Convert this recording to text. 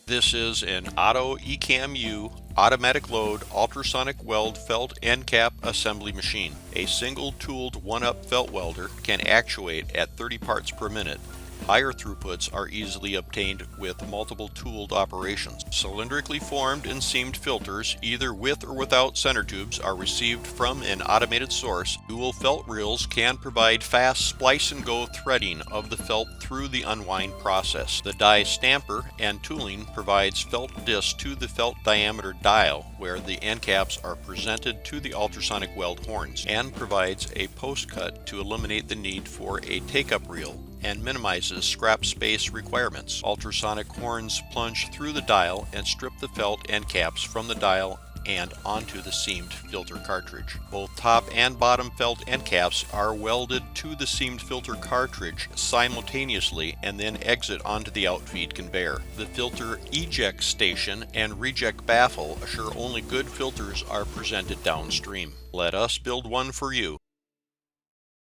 This is an Auto ECAM U automatic load ultrasonic weld felt end cap assembly machine. A single tooled 1-up felt welder can actuate at 30 parts per minute. Higher throughputs are easily obtained with multiple tooled operations. Cylindrically formed and seamed filters, either with or without center tubes, are received from an automated source. Dual felt reels can provide fast splice and go threading of the felt through the unwind process. The die stamper and tooling provides felt discs to the felt diameter dial, where the end caps are presented to the ultrasonic weld horns, and provides a post cut to eliminate the need for a take-up reel and minimizes scrap space requirements. Ultrasonic horns plunge through the dial and strip the felt end caps from the dial and onto the seamed filter cartridge. Both top and bottom felt end caps are welded to the seamed filter cartridge simultaneously and then exit onto the outfeed conveyor. The filter eject station and reject baffle assure only good filters are presented downstream. Let us build one for you.